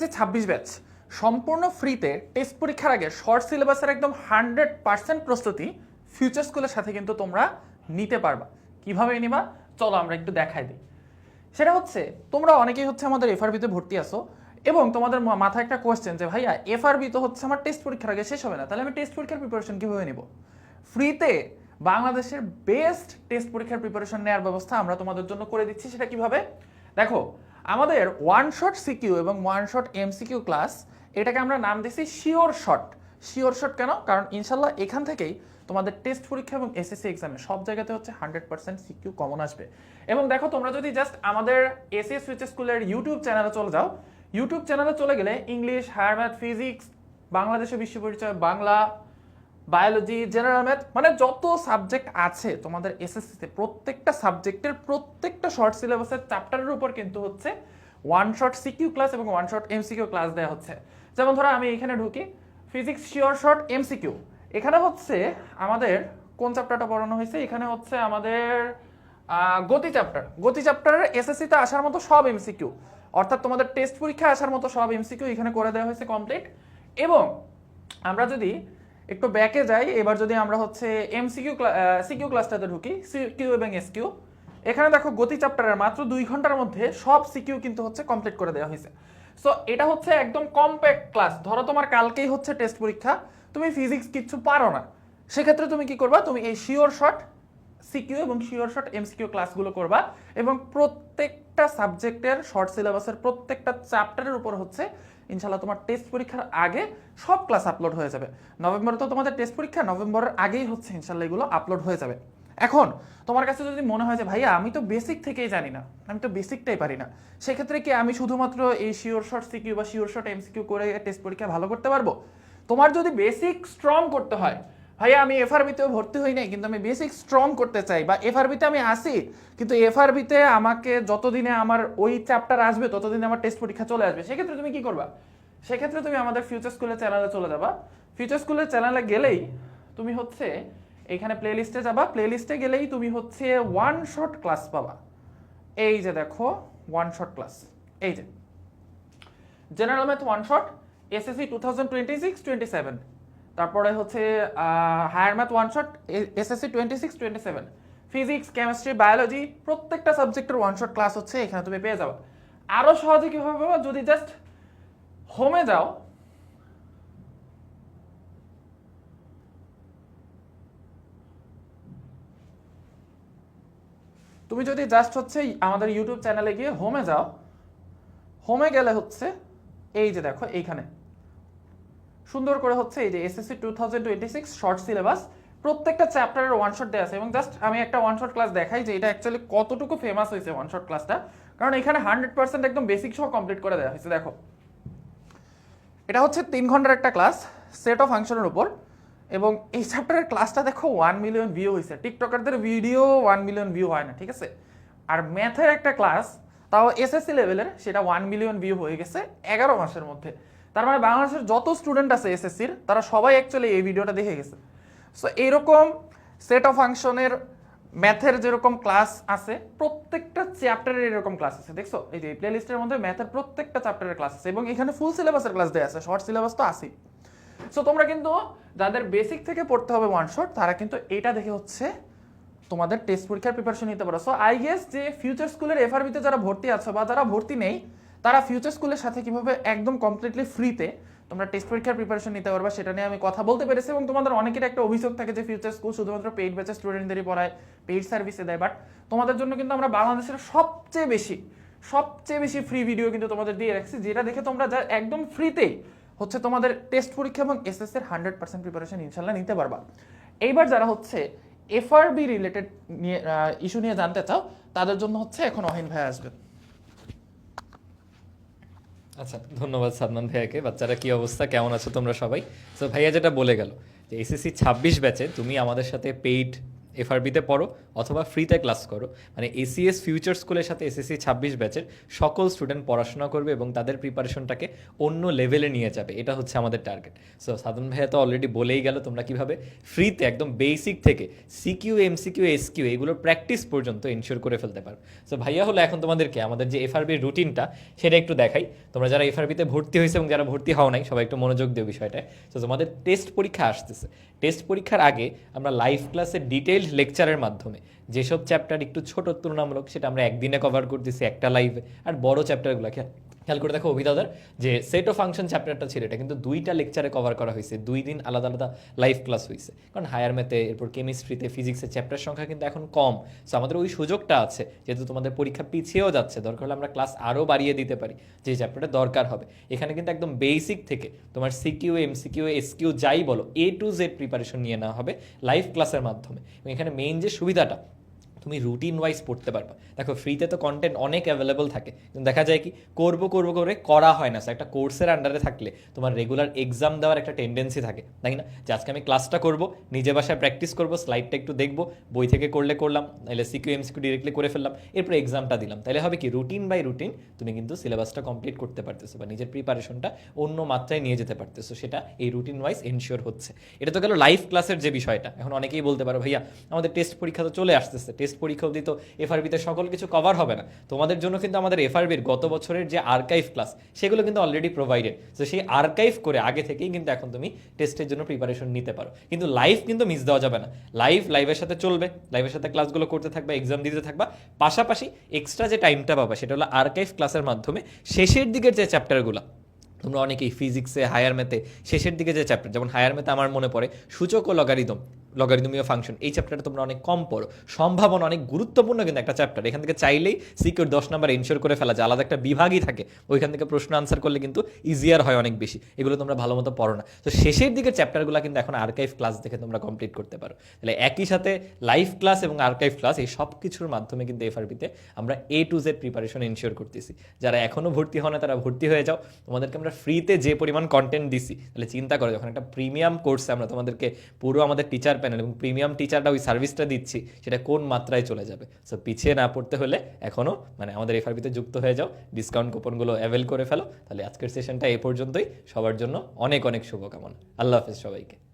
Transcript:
SSC 26 batch সম্পূর্ণ ফ্রিতে test পরীক্ষার আগে শর্ট সিলেবাসের একদম 100% প্রস্তুতি ফিউচার স্কুলের সাথে কিন্তু তোমরা নিতে পারবা। কিভাবে নিবা চলো আমরা একটু দেখাই দিই। সেটা হচ্ছে তোমরা অনেকেই হচ্ছে আমাদের এফআরবিতে ভর্তি আসো এবং তোমাদের মাথায় একটা কোয়েশ্চেন যে ভাইয়া এফআরবি তো হচ্ছে আমার টেস্ট পরীক্ষার আগে শেষ হবে না, তাহলে আমি টেস্ট পরীক্ষার প্রিপারেশন কিভাবে নিব? ফ্রিতে বাংলাদেশের বেস্ট টেস্ট পরীক্ষার প্রিপারেশন নেওয়ার ব্যবস্থা আমরা তোমাদের জন্য করে দিচ্ছি। সেটা কিভাবে দেখো, আমাদের ওয়ান শট সিকিউ এবং ওয়ান শট এমসিকিউ ক্লাস, এটাকে আমরা নাম দিচ্ছি শিওর শট। শিওর শট কেন? কারণ ইনশাল্লাহ এখান থেকেই তোমাদের টেস্ট পরীক্ষা এবং এসএসসি এক্সামে সব জায়গাতে হচ্ছে 100% সিকিউ কমন আসবে। এবং দেখো তোমরা যদি জাস্ট আমাদের এসএস ফিউচার স্কুলের ইউটিউব চ্যানেলে চলে যাও, ইউটিউব চ্যানেলে চলে গেলে ইংলিশ, হায়ার ম্যাথ, ফিজিক্স, বাংলাদেশের বিশ্ব পরিচয়, বাংলা, বায়োলজি, জেনারেল ম্যাথ, মানে যত সাবজেক্ট আছে তোমাদের এসএসসিতে প্রত্যেকটা সাবজেক্টের প্রত্যেকটা শর্ট সিলেবাসের চ্যাপ্টারের উপর কিন্তু হচ্ছে ওয়ান শট সিকিউ ক্লাস এবং ওয়ান শট এমসিকিউ ক্লাস দেওয়া হচ্ছে। যেমন ধরো আমি এখানে ঢুকি, ফিজিক্স শিওর শট এমসিকিউ, এখানে হচ্ছে আমাদের কোন চ্যাপ্টারটা পড়ানো হয়েছে? এখানে হচ্ছে আমাদের গতি চ্যাপ্টার। গতি চ্যাপ্টারের এসএসসিতে আসার মতো সব এমসিকিউ, অর্থাৎ তোমাদের টেস্ট পরীক্ষায় আসার মতো সব এমসিকিউ এখানে করে দেওয়া হয়েছে কমপ্লিট। এবং আমরা যদি একটু ব্যাকে যাই, এবার যদি আমরা হচ্ছে এমসিকিউ সিকিউ ক্লাসটাতে ঢুকি, সিকিউ এবং এসকিউ, এখানে দেখো গতি চ্যাপ্টারের মাত্র 2 ঘন্টার মধ্যে সব সিকিউ কিন্তু হচ্ছে কমপ্লিট করে দেওয়া হয়েছে। সো এটা হচ্ছে একদম কম্প্যাক্ট ক্লাস। ধরো তোমার কালকেই হচ্ছে টেস্ট পরীক্ষা, তুমি ফিজিক্স কিচ্ছু পারো না, সেক্ষেত্রে তুমি কি করবা? তুমি এই শিওর শট সিকিউ এবং শিওর শট এমসিকিউ ক্লাসগুলো করবা এবং প্রত্যেকটা সাবজেক্টের শর্ট সিলেবাসের প্রত্যেকটা চ্যাপ্টারের উপর হচ্ছে ইনশাল্লাহ তোমার টেস্ট পরীক্ষার আগে সব ক্লাস আপলোড হয়ে যাবে। নভেম্বরে তো তোমাদের টেস্ট পরীক্ষা, নভেম্বরের আগেই হচ্ছে ইনশাল্লাহ এগুলো আপলোড হয়ে যাবে। এখন তোমার কাছে যদি মনে হয় যে ভাইয়া আমি তো বেসিক থেকেই জানি না, আমি তো বেসিকটাই পারি না, সেক্ষেত্রে কি আমি শুধুমাত্র এই শিওর শট সিকিউ বা শিওর শট এমসিকিউ করে টেস্ট পরীক্ষা ভালো করতে পারবো? তোমার যদি বেসিক স্ট্রং করতে হয়, ভাইয়া আমি এফআরবিতেও ভর্তি হই নাই কিন্তু আমি বেসিক স্ট্রং করতে চাই, বা এফআরবিতে আমি আসি কিন্তু এফআরবিতে আমাকে যতদিনে আমার ওই চ্যাপ্টার আসবে ততদিনে আমার টেস্ট পরীক্ষা চলে আসবে, সেক্ষেত্রে তুমি কি করবা? সেক্ষেত্রে তুমি আমাদের ফিউচার স্কুলের চ্যানেলে চলে যাবা। ফিউচার স্কুলের চ্যানেলে গেলেই তুমি হচ্ছে এইখানে প্লে লিস্টে যাবা, প্লে লিস্টে গেলেই তুমি হচ্ছে ওয়ান শট ক্লাস পাবা। এই যে দেখো ওয়ান শট ক্লাস, এই যে general math one shot SSC 2026-27, তারপরে হচ্ছে higher math one shot SSC 26-27, physics, chemistry, biology, প্রত্যেকটা সাবজেক্টের ওয়ান শট ক্লাস হচ্ছে এখানে তুমি পেয়ে যাবে। আরো সহজে কিভাবে পাবা? যদি জাস্ট হোমে যাও, তুমি যদি জাস্ট হচ্ছে আমাদের ইউটিউব চ্যানেলে গিয়ে হোমে যাও, হোমে গেলে হচ্ছে এই যে দেখো এইখানে সুন্দর করে হচ্ছে এই যে এসএসসি 2026 শর্ট সিলেবাস প্রত্যেকটা চ্যাপ্টারের ওয়ান শট দেওয়া আছে। এবং জাস্ট আমি একটা ওয়ান শট ক্লাস দেখাই যে এটা অ্যাকচুয়ালি কতটুকু ফেমাস হয়েছে ওয়ান শট ক্লাসটা, কারণ এখানে 100% একদম বেসিক সহ কমপ্লিট করে দেওয়া হয়েছে। দেখো এটা হচ্ছে 3 ঘন্টার একটা ক্লাস সেট অফ ফাংশনের উপর, এবং এই চ্যাপ্টারের ক্লাসটা দেখো 1 মিলিয়ন ভিউ হয়েছে। টিকটকারদের ভিডিও 1 মিলিয়ন ভিউ হয় না, ঠিক আছে? আর ম্যাথের একটা ক্লাস, তাও এসএসসি লেভেলের, সেটা 1 মিলিয়ন ভিউ হয়ে গেছে 11 মাসের মধ্যে। তার মানে বাংলাদেশের যত স্টুডেন্ট আছে এসএসসির তারা সবাই অ্যাকচুয়ালি এই ভিডিওটা দেখে গেছে। সো এইরকম সেট অফ ফাংশনের ম্যাথের যেরকম ক্লাস আছে প্রত্যেকটা চ্যাপ্টারের এরকম ক্লাস আছে। দেখছো এই যে প্লে লিস্টের মধ্যে ম্যাথের প্রত্যেকটা চ্যাপ্টারের ক্লাস আছে এবং এখানে ফুল সিলেবাসের ক্লাস দেওয়া আছে, শর্ট সিলেবাস তো আছেই। সো তোমরা কিন্তু যাদের বেসিক থেকে পড়তে হবে ওয়ান শট, তারা কিন্তু এটা দেখে হচ্ছে তোমাদের টেস্ট পরীক্ষার প্রিপারেশন নিতে পারো। সো আই গেস যে ফিউচার স্কুলের এফআরবিতে যারা ভর্তি আছো বা যারা ভর্তি নেই, তারা ফিউচার স্কুলের সাথে কিভাবে একদম কমপ্লিটলি ফ্রিতে তোমরা টেস্ট পরীক্ষার প্রিপারেশন নিতে পারবা সেটা নিয়ে আমি কথা বলতে পেরেছি। এবং তোমাদের অনেকের একটা অভিযোগ থাকে যে ফিউচার স্কুল শুধুমাত্র পেইড ব্যাচের স্টুডেন্টদেরই পড়ায়, পেইড সার্ভিসে দেয়, বাট তোমাদের জন্য কিন্তু আমরা বাংলাদেশের সবচেয়ে বেশি ফ্রি ভিডিও কিন্তু তোমাদের দিয়ে রাখছি, যেটা দেখে তোমরা যা একদম ফ্রিতেই হচ্ছে তোমাদের টেস্ট পরীক্ষা এবং এসএসসি এর 100% প্রিপারেশন ইনশাল্লাহ নিতে পারবা। এইবার যারা হচ্ছে এফআরবি রিলেটেড নিয়ে ইস্যু নিয়ে জানতে চাও, তাদের জন্য হচ্ছে এখন অহিন ভাই আসবে। আচ্ছা, ধন্যবাদ সাদমান ভাইয়াকে। বাচ্চারা কি অবস্থা, কেমন আছো তোমরা সবাই? সো ভাইয়া যেটা বলে গেল যে এসএসসি 26 ব্যাচে তুমি আমাদের সাথে পেইড এফআরবিতে পড়ো অথবা ফ্রিতে ক্লাস করো, মানে এসিএস ফিউচার স্কুলের সাথে এসএসসি 26 ব্যাচের সকল স্টুডেন্ট পড়াশোনা করবে এবং তাদের প্রিপারেশনটাকে অন্য লেভেলে নিয়ে যাবে, এটা হচ্ছে আমাদের টার্গেট। সো সাধন ভাইয়া তো অলরেডি বলেই গেল তোমরা কিভাবে ফ্রিতে একদম বেসিক থেকে সিকিউ, এমসিকিউ, এসকিউ এগুলোর প্র্যাকটিস পর্যন্ত এনশিওর করে ফেলতে পারো। সো ভাইয়া হলো এখন তোমাদেরকে আমাদের যে এফআরবির রুটিনটা সেটা একটু দেখাই। তোমরা যারা এফআরবিতে ভর্তি হয়েছে এবং যারা ভর্তি হও নাই সবাই একটু মনোযোগ দিও বিষয়টায়। তো তোমাদের টেস্ট পরীক্ষা আসতেছে, টেস্ট পরীক্ষার আগে আমরা লাইভ ক্লাসের ডিটেইলড লেকচারের মাধ্যমে যেসব চ্যাপ্টার একটু ছোট তুলনামূলক সেটা আমরা একদিনে কভার করতেছি একটা লাইভে, আর বড় চ্যাপ্টারগুলো খেয়াল করে দেখো অভিদাদার যে সেট অফ ফাংশন চ্যাপ্টারটা ছিল এটা কিন্তু 2টা লেকচারে কভার করা হয়েছে, 2 দিন আলাদা আলাদা লাইভ ক্লাস হয়েছে, কারণ হায়ার ম্যাথে এরপর কেমিস্ট্রিতে ফিজিক্সের চ্যাপ্টার সংখ্যা কিন্তু এখন কম। সো আমাদের ওই সুযোগটা আছে, যেহেতু তোমাদের পরীক্ষা পিছিয়েও যাচ্ছে, দরকার হলে আমরা ক্লাস আরও বাড়িয়ে দিতে পারি যে চ্যাপ্টারটা দরকার হবে। এখানে কিন্তু একদম বেসিক থেকে তোমার সিকিউ, এমসিকিউ, এসকিউ যাই বলো A to Z প্রিপারেশন নিয়ে নেওয়া হবে লাইভ ক্লাসের মাধ্যমে। এবং এখানে মেইন যে সুবিধাটা, তুমি রুটিন ওয়াইজ পড়তে পারবা। দেখো ফ্রিতে তো কন্টেন্ট অনেক অ্যাভেলেবল থাকে, কিন্তু দেখা যায় কি করবো করে করা হয় না। একটা কোর্সের আন্ডারে থাকলে তোমার রেগুলার এক্সাম দেওয়ার একটা টেন্ডেন্সি থাকে, তাই না? যে আজকে আমি ক্লাসটা করবো, নিজে বাসায় প্র্যাকটিস করবো, স্লাইডটা একটু দেখবো, বই থেকে করলে করলাম, নাহলে সিকিউ এমসিকিউ ডিরেক্টলি করে ফেললাম, এরপর এক্সামটা দিলাম। তাহলে হবে কি রুটিন বাই রুটিন তুমি কিন্তু সিলেবাসটা কমপ্লিট করতে পারতেছো বা নিজের প্রিপারেশনটা অন্য মাত্রায় নিয়ে যেতে পারতেছো, সেটা এই রুটিন ওয়াইজ এনশিওর হচ্ছে। এটা তো গেল লাইভ ক্লাসের যে বিষয়টা। এখন অনেকেই বলতে পারো ভাইয়া আমাদের টেস্ট পরীক্ষা তো চলে আসতেছে, টেস্ট পরীক্ষা অবধি তো এফআরবিতে সকল কিছু কভার হবে না। তোমাদের জন্য কিন্তু আমাদের এফআরবির গত বছরের যে আর্কাইভ ক্লাস সেগুলো কিন্তু অলরেডি প্রোভাইডেড। তো সেই আর্কাইভ করে আগে থেকেই কিন্তু এখন তুমি টেস্টের জন্য প্রিপারেশন নিতে পারো। কিন্তু লাইভ কিন্তু মিস দেওয়া যাবে না, লাইভের সাথে চলবে, লাইভের সাথে ক্লাসগুলো করতে থাকবা, এক্সাম দিতে থাকবা, পাশাপাশি এক্সট্রা যে টাইমটা পাবা সেটা হলো আর্কাইভ ক্লাসের মাধ্যমে শেষের দিকের যে চ্যাপ্টারগুলো তোমরা অনেকেই ফিজিক্সে, হায়ার ম্যাথে শেষের দিকে যে চ্যাপ্টার, যেমন হায়ার ম্যাথে আমার মনে পড়ে সূচক ও লগারিদমীয় ফাংশন, এই চ্যাপ্টারটা তোমরা অনেক কম পড়ো, সম্ভাবনা অনেক গুরুত্বপূর্ণ কিন্তু একটা চ্যাপ্টার। এখান থেকে চাইলেই সিকিউর 10 নাম্বার এনশিওর করে ফেলা যায়, আলাদা একটা বিভাগই থাকে, ওইখান থেকে প্রশ্ন আনসার করলে কিন্তু ইজিয়ার হয় অনেক বেশি। এগুলো তোমরা ভালো মতো পড়ো না। তো শেষের দিকের চ্যাপ্টারগুলো কিন্তু এখন আর্কাইভ ক্লাস দেখে তোমরা কমপ্লিট করতে পারো। তাহলে একই সাথে লাইভ ক্লাস এবং আর্কাইভ ক্লাস এই সব কিছুর মাধ্যমে কিন্তু এফআরবিতে আমরা A to Z preparation ensure করতেছি। যারা এখনও ভর্তি হয় না তারা ভর্তি হয়ে যাও, তোমাদেরকে আমরা ফ্রিতে যে পরিমাণ কন্টেন্ট দিছি, তাহলে চিন্তা করো যখন একটা প্রিমিয়াম কোর্সে আমরা তোমাদেরকে পুরো আমাদের টিচার প্যানেল এবং প্রিমিয়াম টিচারটা ওই সার্ভিসটা দিচ্ছি, সেটা কোন মাত্রায় চলে যাবে। সো পিছিয়ে না পড়তে হলে এখনও আমাদের এফআরবিতে যুক্ত হয়ে যাও, ডিসকাউন্ট কুপনগুলো অ্যাভেল করে ফেলো। তাহলে আজকের সেশনটা এই পর্যন্তই, সবার জন্য অনেক অনেক শুভকামনা। আল্লাহ হাফেজ সবাইকে।